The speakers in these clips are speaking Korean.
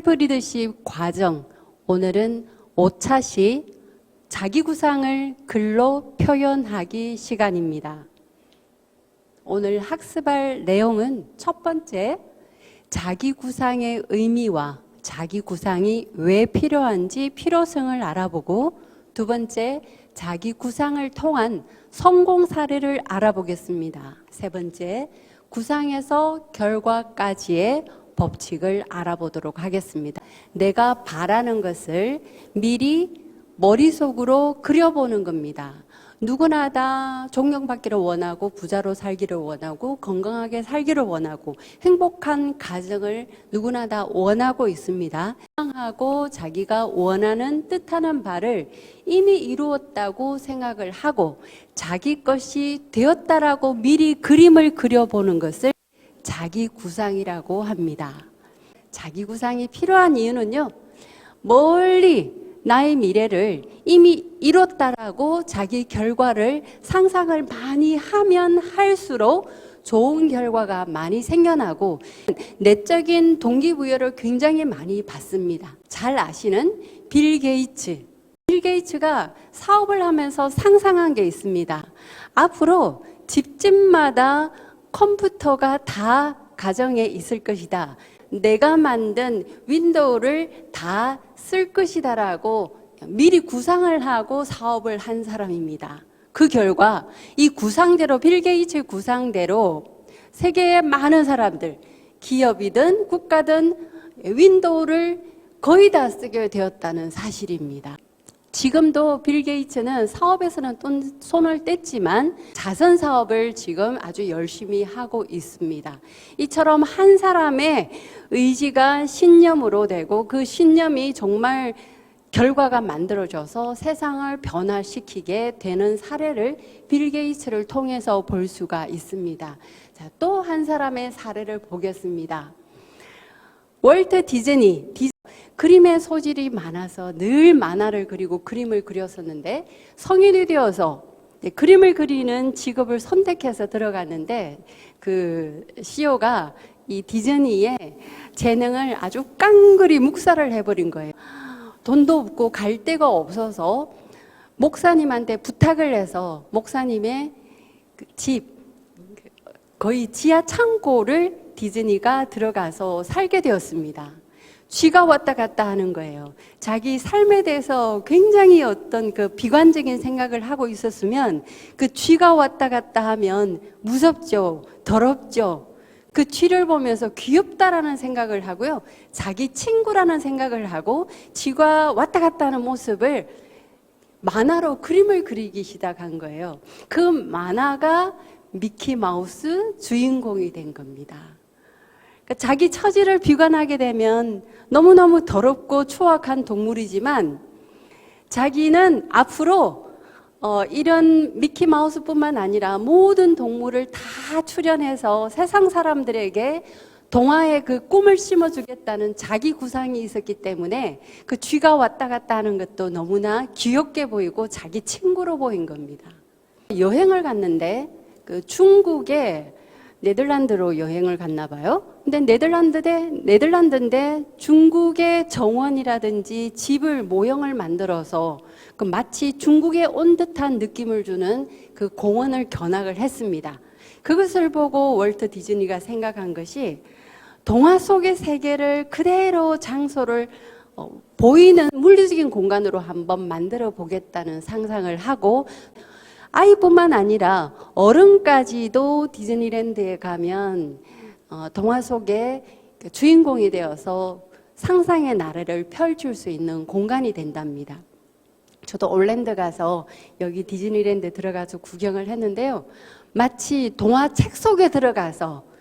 셀프 리더십 과정, 오늘은 5차시 자기 구상을 글로 표현하기 시간입니다. 오늘 학습할 내용은 첫 번째, 자기 구상의 의미와 자기 구상이 왜 필요한지 필요성을 알아보고, 두 번째, 자기 구상을 통한 성공 사례를 알아보겠습니다. 세 번째, 구상에서 결과까지의 법칙을 알아보도록 하겠습니다. 내가 바라는 것을 미리 머릿속으로 그려보는 겁니다. 누구나 다 존경받기를 원하고, 부자로 살기를 원하고, 건강하게 살기를 원하고, 행복한 가정을 누구나 다 원하고 있습니다. 하고 자기가 원하는 뜻하는 바를 이미 이루었다고 생각을 하고 자기 것이 되었다라고 미리 그림을 그려보는 것을 자기 구상이라고 합니다. 자기 구상이 필요한 이유는요, 멀리 나의 미래를 이미 이뤘다라고 자기 결과를 상상을 많이 하면 할수록 좋은 결과가 많이 생겨나고 내적인 동기부여를 굉장히 많이 받습니다. 잘 아시는 빌 게이츠. 빌 게이츠가 사업을 하면서 상상한 게 있습니다. 앞으로 집집마다 컴퓨터가 다 가정에 있을 것이다. 내가 만든 윈도우를 다 쓸 것이다라고 미리 구상을 하고 사업을 한 사람입니다. 그 결과 이 구상대로, 빌 게이츠의 구상대로 세계의 많은 사람들, 기업이든 국가든 윈도우를 거의 다 쓰게 되었다는 사실입니다. 지금도 빌 게이츠는 사업에서는 손을 뗐지만 자선 사업을 지금 아주 열심히 하고 있습니다. 이처럼 한 사람의 의지가 신념으로 되고 그 신념이 정말 결과가 만들어져서 세상을 변화시키게 되는 사례를 빌 게이츠를 통해서 볼 수가 있습니다. 자, 또 한 사람의 사례를 보겠습니다. 월트 디즈니. 그림의 소질이 많아서 늘 만화를 그리고 그림을 그렸었는데 성인이 되어서 그림을 그리는 직업을 선택해서 들어갔는데 그 CEO가 이 디즈니의 재능을 아주 깡그리 묵살을 해버린 거예요. 돈도 없고 갈 데가 없어서 목사님한테 부탁을 해서 목사님의 집, 거의 지하 창고를 디즈니가 들어가서 살게 되었습니다. 쥐가 왔다 갔다 하는 거예요. 자기 삶에 대해서 굉장히 어떤 그 비관적인 생각을 하고 있었으면 그 쥐가 왔다 갔다 하면 무섭죠, 더럽죠. 그 쥐를 보면서 귀엽다라는 생각을 하고요, 자기 친구라는 생각을 하고 쥐가 왔다 갔다 하는 모습을 만화로 그림을 그리기 시작한 거예요. 그 만화가 미키 마우스 주인공이 된 겁니다. 자기 처지를 비관하게 되면 너무너무 더럽고 추악한 동물이지만 자기는 앞으로 이런 미키마우스뿐만 아니라 모든 동물을 다 출연해서 세상 사람들에게 동화의 그 꿈을 심어주겠다는 자기 구상이 있었기 때문에 그 쥐가 왔다 갔다 하는 것도 너무나 귀엽게 보이고 자기 친구로 보인 겁니다. 여행을 갔는데 그 중국에 네덜란드로 여행을 갔나 봐요. 근데 네덜란드인데 중국의 정원이라든지 집을 모형을 만들어서 그 마치 중국에 온 듯한 느낌을 주는 그 공원을 견학을 했습니다. 그것을 보고 월트 디즈니가 생각한 것이 동화 속의 세계를 그대로 장소를 보이는 물리적인 공간으로 한번 만들어 보겠다는 상상을 하고, 아이뿐만 아니라 어른까지도 디즈니랜드에 가면 동화 속의 주인공이 되어서 상상의 나래를 펼칠 수 있는 공간이 된답니다. 저도 올랜도 가서 여기 디즈니랜드 들어가서 구경을 했는데요, 마치 동화책 속에 들어가서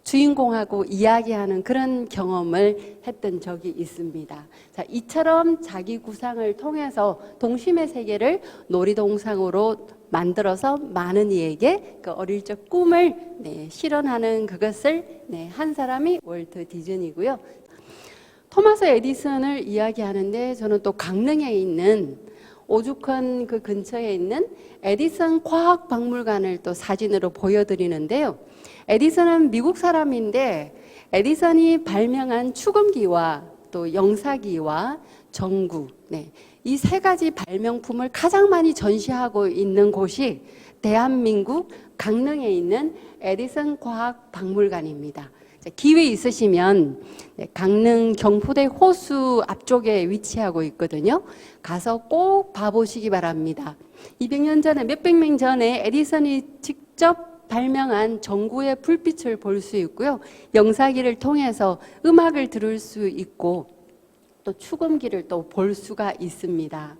주인공하고 이야기하는 그런 경험을 했던 적이 있습니다. 자, 이처럼 자기 구상을 통해서 동심의 세계를 놀이동산으로 만들어서 많은 이에게 그 어릴 적 꿈을 실현하는 그것을 한 사람이 월트 디즈니고요. 토마스 에디슨을 이야기하는데 저는 또 강릉에 있는 오죽헌 그 근처에 있는 에디슨 과학박물관을 또 사진으로 보여드리는데요. 에디슨은 미국 사람인데 에디슨이 발명한 축음기와 또 영사기와 전구, 네, 이 세 가지 발명품을 가장 많이 전시하고 있는 곳이 대한민국 강릉에 있는 에디슨 과학박물관입니다. 기회 있으시면 강릉 경포대 호수 앞쪽에 위치하고 있거든요. 가서 꼭 봐보시기 바랍니다. 200년 전에, 몇백 년 전에 에디슨이 직접 발명한 전구의 불빛을 볼 수 있고요. 영사기를 통해서 음악을 들을 수 있고 또 축음기를 또 볼 수가 있습니다.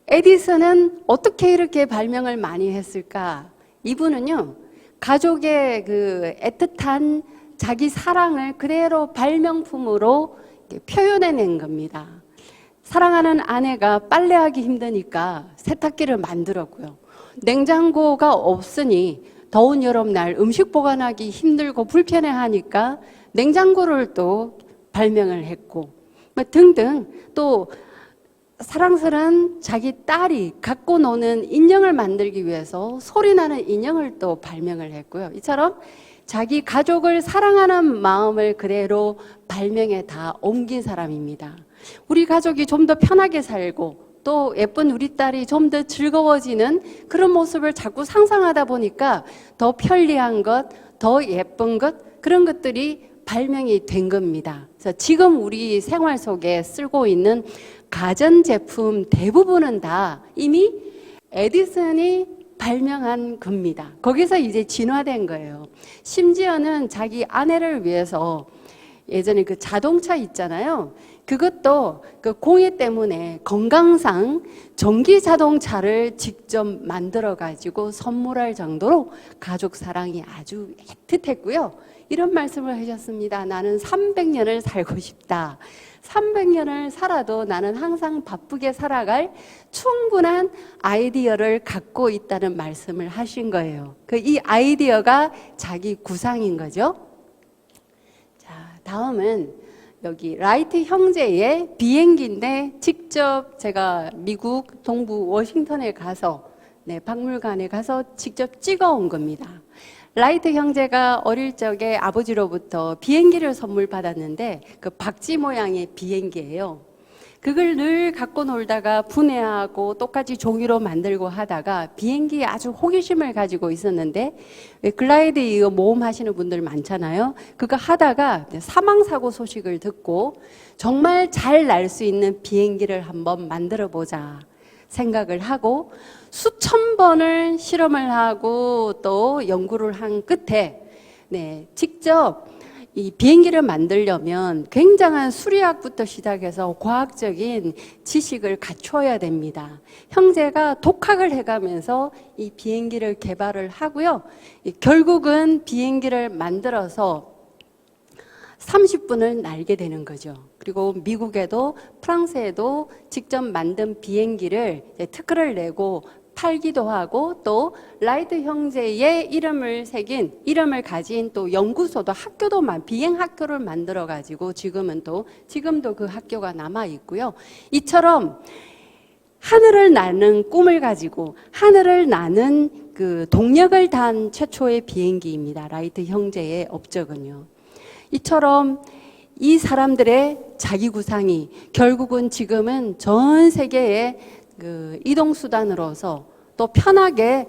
에디슨은 어떻게 이렇게 발명을 많이 했을까? 이분은요, 가족의 그 애틋한 자기 사랑을 그대로 발명품으로 표현해낸 겁니다. 사랑하는 아내가 빨래하기 힘드니까 세탁기를 만들었고요. 냉장고가 없으니 더운 여름날 음식 보관하기 힘들고 불편해하니까 냉장고를 또 발명을 했고 등등, 또 사랑스러운 자기 딸이 갖고 노는 인형을 만들기 위해서 소리나는 인형을 또 발명을 했고요. 이처럼 자기 가족을 사랑하는 마음을 그대로 발명에 다 옮긴 사람입니다. 우리 가족이 좀 더 편하게 살고 또 예쁜 우리 딸이 좀 더 즐거워지는 그런 모습을 자꾸 상상하다 보니까 더 편리한 것, 더 예쁜 것, 그런 것들이 발명이 된 겁니다. 그래서 지금 우리 생활 속에 쓰고 있는 가전제품 대부분은 다 이미 에디슨이 발명한 겁니다. 거기서 이제 진화된 거예요. 심지어는 자기 아내를 위해서 예전에 그 자동차 있잖아요. 그것도 그 공해 때문에 건강상 전기 자동차를 직접 만들어 가지고 선물할 정도로 가족 사랑이 아주 애틋했고요. 이런 말씀을 하셨습니다. 나는 300년을 살고 싶다. 300년을 살아도 나는 항상 바쁘게 살아갈 충분한 아이디어를 갖고 있다는 말씀을 하신 거예요. 이 아이디어가 자기 구상인 거죠. 자, 다음은 여기 라이트 형제의 비행기인데 직접 제가 미국 동부 워싱턴에 가서 박물관에 가서 직접 찍어온 겁니다. 라이트 형제가 어릴 적에 아버지로부터 비행기를 선물 받았는데 그 박쥐 모양의 비행기예요. 그걸 늘 갖고 놀다가 분해하고 똑같이 종이로 만들고 하다가 비행기에 아주 호기심을 가지고 있었는데 글라이드 이거 모험 하시는 분들 많잖아요. 그거 하다가 사망사고 소식을 듣고 정말 잘 날 수 있는 비행기를 한번 만들어 보자 생각을 하고 수천 번을 실험을 하고 또 연구를 한 끝에 직접 이 비행기를 만들려면 굉장한 수리학부터 시작해서 과학적인 지식을 갖춰야 됩니다. 형제가 독학을 해가면서 이 비행기를 개발을 하고요. 결국은 비행기를 만들어서 30분을 날게 되는 거죠. 그리고 미국에도 프랑스에도 직접 만든 비행기를 특허를 내고 팔기도 하고 또 라이트 형제의 이름을 가진 또 연구소도 학교도 비행 학교를 만들어 가지고 지금도 그 학교가 남아 있고요. 이처럼 하늘을 나는 꿈을 가지고 하늘을 나는 그 동력을 단 최초의 비행기입니다. 라이트 형제의 업적은요. 이처럼 이 사람들의 자기 구상이 결국은 지금은 전 세계의 그 이동수단으로서 또 편하게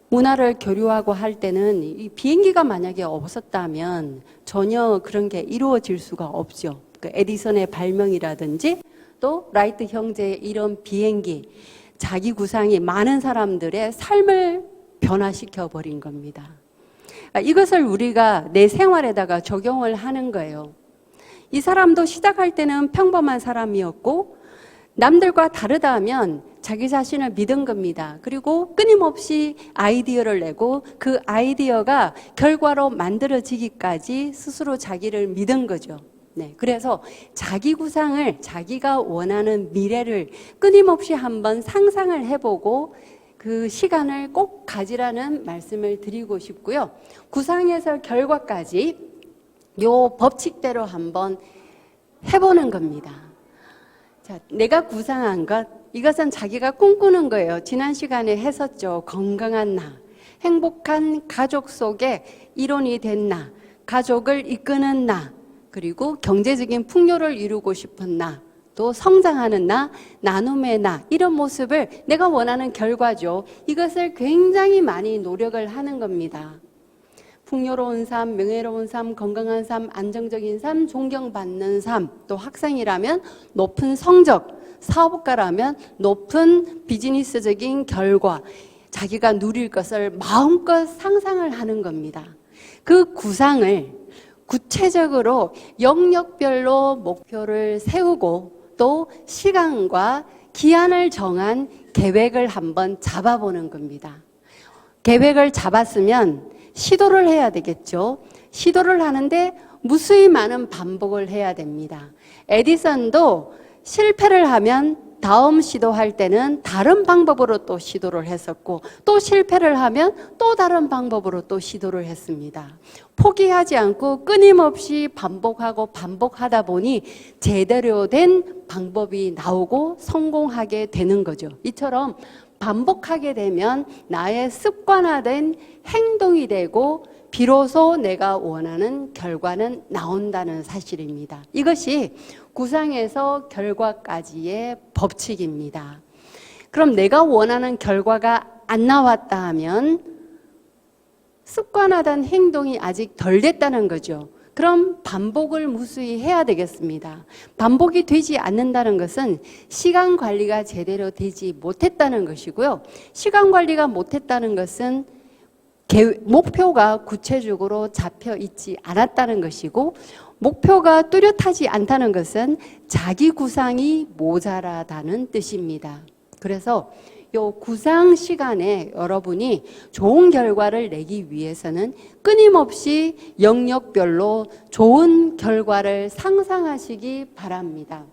문화를 교류하고 할 때는 이 비행기가 만약에 없었다면 전혀 그런 게 이루어질 수가 없죠. 그 에디슨의 발명이라든지 또 라이트 형제의 이런 비행기, 자기 구상이 많은 사람들의 삶을 변화시켜 버린 겁니다. 이것을 우리가 내 생활에다가 적용을 하는 거예요. 이 사람도 시작할 때는 평범한 사람이었고 남들과 다르다면 자기 자신을 믿은 겁니다. 그리고 끊임없이 아이디어를 내고 그 아이디어가 결과로 만들어지기까지 스스로 자기를 믿은 거죠. 그래서 자기 구상을 자기가 원하는 미래를 끊임없이 한번 상상을 해보고 그 시간을 꼭 가지라는 말씀을 드리고 싶고요. 구상에서 결과까지 요 법칙대로 한번 해보는 겁니다. 자, 내가 구상한 것, 이것은 자기가 꿈꾸는 거예요. 지난 시간에 했었죠. 건강한 나, 행복한 가족 속에 일원이 된 나, 가족을 이끄는 나, 그리고 경제적인 풍요를 이루고 싶은 나, 또 성장하는 나, 나눔의 나, 이런 모습을 내가 원하는 결과죠. 이것을 굉장히 많이 노력을 하는 겁니다. 풍요로운 삶, 명예로운 삶, 건강한 삶, 안정적인 삶, 존경받는 삶, 또 학생이라면 높은 성적, 사업가라면 높은 비즈니스적인 결과, 자기가 누릴 것을 마음껏 상상을 하는 겁니다. 그 구상을 구체적으로 영역별로 목표를 세우고 또 시간과 기한을 정한 계획을 한번 잡아보는 겁니다. 계획을 잡았으면 시도를 해야 되겠죠. 시도를 하는데 무수히 많은 반복을 해야 됩니다. 에디슨도 실패를 하면 다음 시도할 때는 다른 방법으로 또 시도를 했었고, 또 실패를 하면 또 다른 방법으로 또 시도를 했습니다. 포기하지 않고 끊임없이 반복하고 반복하다 보니 제대로 된 방법이 나오고 성공하게 되는 거죠. 이처럼 반복하게 되면 나의 습관화된 행동이 되고 비로소 내가 원하는 결과는 나온다는 사실입니다. 이것이 구상에서 결과까지의 법칙입니다. 그럼 내가 원하는 결과가 안 나왔다 하면 습관화된 행동이 아직 덜 됐다는 거죠. 그럼 반복을 무수히 해야 되겠습니다. 반복이 되지 않는다는 것은 시간 관리가 제대로 되지 못했다는 것이고요. 시간 관리가 못했다는 것은 목표가 구체적으로 잡혀 있지 않았다는 것이고, 목표가 뚜렷하지 않다는 것은 자기 구상이 모자라다는 뜻입니다. 그래서 이 구상 시간에 여러분이 좋은 결과를 내기 위해서는 끊임없이 영역별로 좋은 결과를 상상하시기 바랍니다.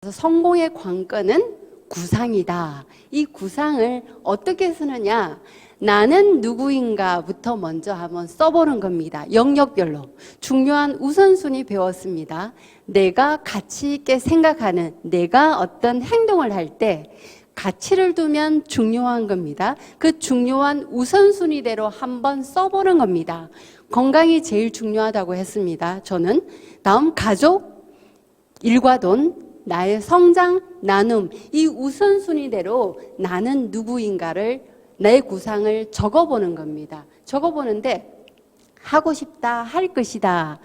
그래서 성공의 관건은 구상이다. 이 구상을 어떻게 쓰느냐? 나는 누구인가부터 먼저 한번 써보는 겁니다. 영역별로. 중요한 우선순위 배웠습니다. 내가 가치 있게 생각하는, 내가 어떤 행동을 할 때 가치를 두면 중요한 겁니다. 그 중요한 우선순위대로 한번 써보는 겁니다. 건강이 제일 중요하다고 했습니다. 저는 다음 가족, 일과 돈, 나의 성장, 나눔, 이 우선순위대로 나는 누구인가를, 내 구상을 적어보는 겁니다. 적어보는데 하고 싶다, 할 것이다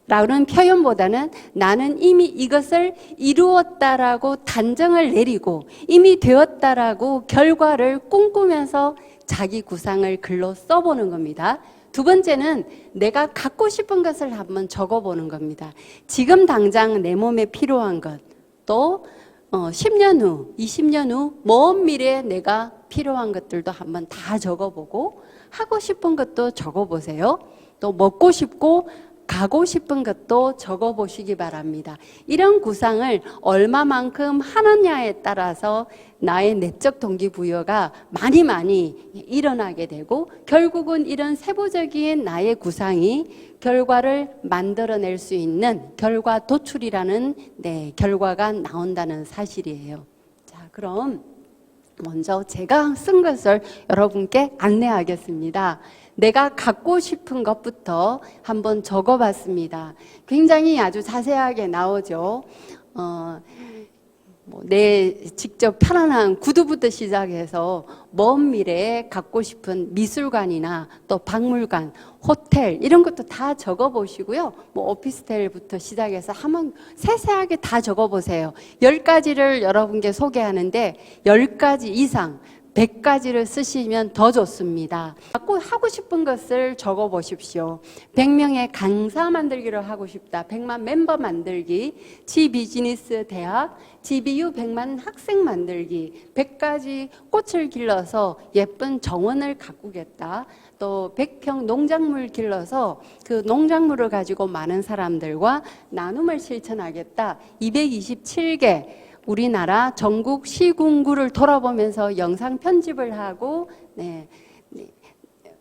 라는 표현보다는 나는 이미 이것을 이루었다라고 단정을 내리고 이미 되었다라고 결과를 꿈꾸면서 자기 구상을 글로 써보는 겁니다. 두 번째는 내가 갖고 싶은 것을 한번 적어보는 겁니다. 지금 당장 내 몸에 필요한 것, 또 10년 후, 20년 후 먼 미래에 내가 필요한 것들도 한번 다 적어보고, 하고 싶은 것도 적어보세요. 또 먹고 싶고 가고 싶은 것도 적어보시기 바랍니다. 이런 구상을 얼마만큼 하느냐에 따라서 나의 내적 동기부여가 많이 일어나게 되고, 결국은 이런 세부적인 나의 구상이 결과를 만들어낼 수 있는 결과 도출이라는 결과가 나온다는 사실이에요. 자, 그럼 먼저 제가 쓴 것을 여러분께 안내하겠습니다. 내가 갖고 싶은 것부터 한번 적어봤습니다. 굉장히 아주 자세하게 나오죠. 내 직접 편안한 구두부터 시작해서 먼 미래에 갖고 싶은 미술관이나 또 박물관, 호텔 이런 것도 다 적어보시고요. 오피스텔부터 시작해서 한번 세세하게 다 적어보세요. 10가지를 여러분께 소개하는데 10가지 이상 100가지를 쓰시면 더 좋습니다. 하고 싶은 것을 적어보십시오. 100명의 강사 만들기를 하고 싶다. 100만 멤버 만들기, 지비즈니스 대학, GBU 100만 학생 만들기, 100가지 꽃을 길러서 예쁜 정원을 가꾸겠다. 또 100평 농작물 길러서 그 농작물을 가지고 많은 사람들과 나눔을 실천하겠다. 227개 우리나라 전국 시군구를 돌아보면서 영상 편집을 하고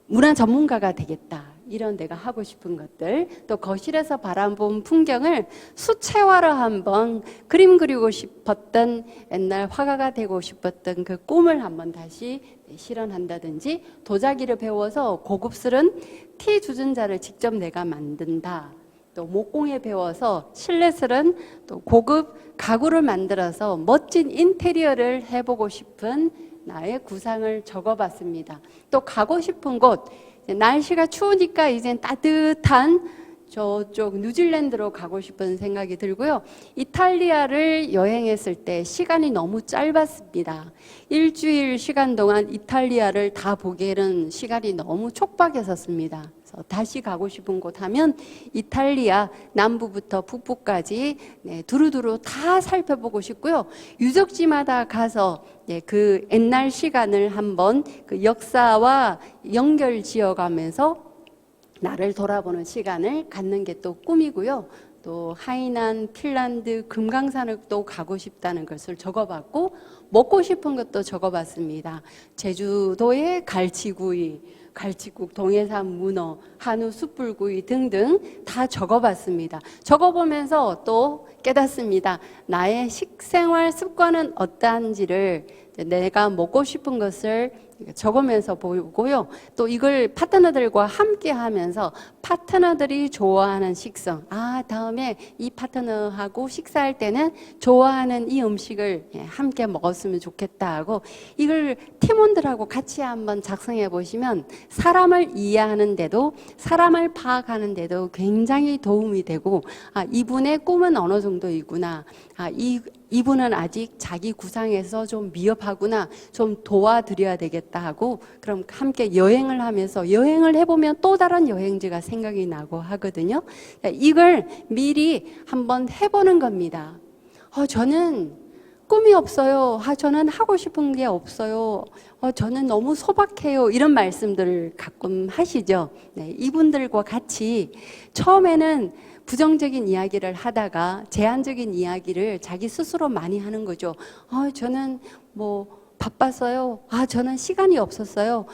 문화 전문가가 되겠다. 이런 내가 하고 싶은 것들, 또 거실에서 바라본 풍경을 수채화로 한번 그림 그리고 싶었던, 옛날 화가가 되고 싶었던 그 꿈을 한번 다시 실현한다든지, 도자기를 배워서 고급스러운 티 주전자를 직접 내가 만든다. 또 목공에 배워서 실내설은 또 고급 가구를 만들어서 멋진 인테리어를 해보고 싶은 나의 구상을 적어봤습니다. 또 가고 싶은 곳, 날씨가 추우니까 이젠 따뜻한 저쪽 뉴질랜드로 가고 싶은 생각이 들고요. 이탈리아를 여행했을 때 시간이 너무 짧았습니다. 일주일 시간 동안 이탈리아를 다 보기에는 시간이 너무 촉박했었습니다. 그래서 다시 가고 싶은 곳 하면 이탈리아 남부부터 북부까지 두루두루 다 살펴보고 싶고요. 유적지마다 가서 그 옛날 시간을 한번 그 역사와 연결 지어가면서 나를 돌아보는 시간을 갖는 게 또 꿈이고요. 또 하이난, 핀란드, 금강산을 또 가고 싶다는 것을 적어봤고 먹고 싶은 것도 적어봤습니다. 제주도의 갈치구이, 갈치국, 동해산 문어, 한우 숯불구이 등등 다 적어봤습니다. 적어보면서 또 깨닫습니다. 나의 식생활 습관은 어떠한지를 내가 먹고 싶은 것을 적으면서 보고요. 또 이걸 파트너들과 함께 하면서 파트너들이 좋아하는 식성, 다음에 이 파트너하고 식사할 때는 좋아하는 이 음식을 함께 먹었으면 좋겠다 하고 이걸 팀원들하고 같이 한번 작성해 보시면 사람을 이해하는데도 사람을 파악하는데도 굉장히 도움이 되고 이분의 꿈은 어느 정도이구나, 이분은 아직 자기 구상에서 좀 미흡하구나, 좀 도와드려야 되겠다 하고 그럼 함께 여행을 하면서 여행을 해보면 또 다른 여행지가 생각이 나고 하거든요. 이걸 미리 한번 해보는 겁니다. 저는 꿈이 없어요. 저는 하고 싶은 게 없어요. 저는 너무 소박해요. 이런 말씀들을 가끔 하시죠. 이분들과 같이 처음에는 부정적인 이야기를 하다가 제한적인 이야기를 자기 스스로 많이 하는 거죠. 저는 바빴어요. 저는 시간이 없었어요.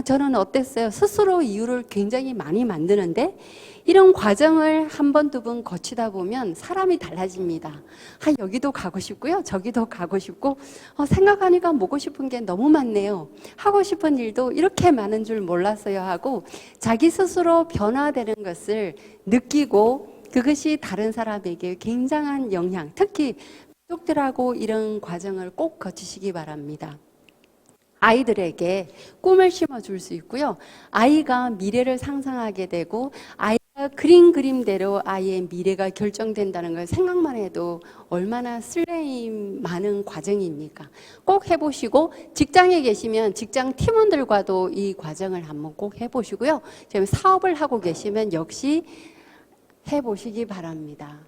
저는 어땠어요. 스스로 이유를 굉장히 많이 만드는데 이런 과정을 한 번, 두 번 거치다 보면 사람이 달라집니다. 여기도 가고 싶고요. 저기도 가고 싶고 생각하니까 먹고 싶은 게 너무 많네요. 하고 싶은 일도 이렇게 많은 줄 몰랐어요 하고 자기 스스로 변화되는 것을 느끼고 그것이 다른 사람에게 굉장한 영향, 특히 가족들하고 이런 과정을 꼭 거치시기 바랍니다. 아이들에게 꿈을 심어줄 수 있고요. 아이가 미래를 상상하게 되고 아이가 그린 그림대로 아이의 미래가 결정된다는 걸 생각만 해도 얼마나 설레임 많은 과정입니까? 꼭 해보시고 직장에 계시면 직장 팀원들과도 이 과정을 한번 꼭 해보시고요. 지금 사업을 하고 계시면 역시 해보시기 바랍니다.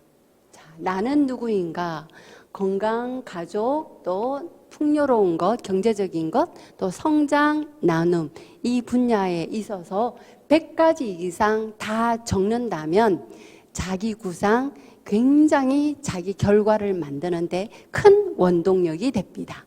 나는 누구인가? 건강, 가족, 또 풍요로운 것, 경제적인 것, 또 성장, 나눔 이 분야에 있어서 100가지 이상 다 적는다면 자기 구상 굉장히 자기 결과를 만드는데 큰 원동력이 됩니다.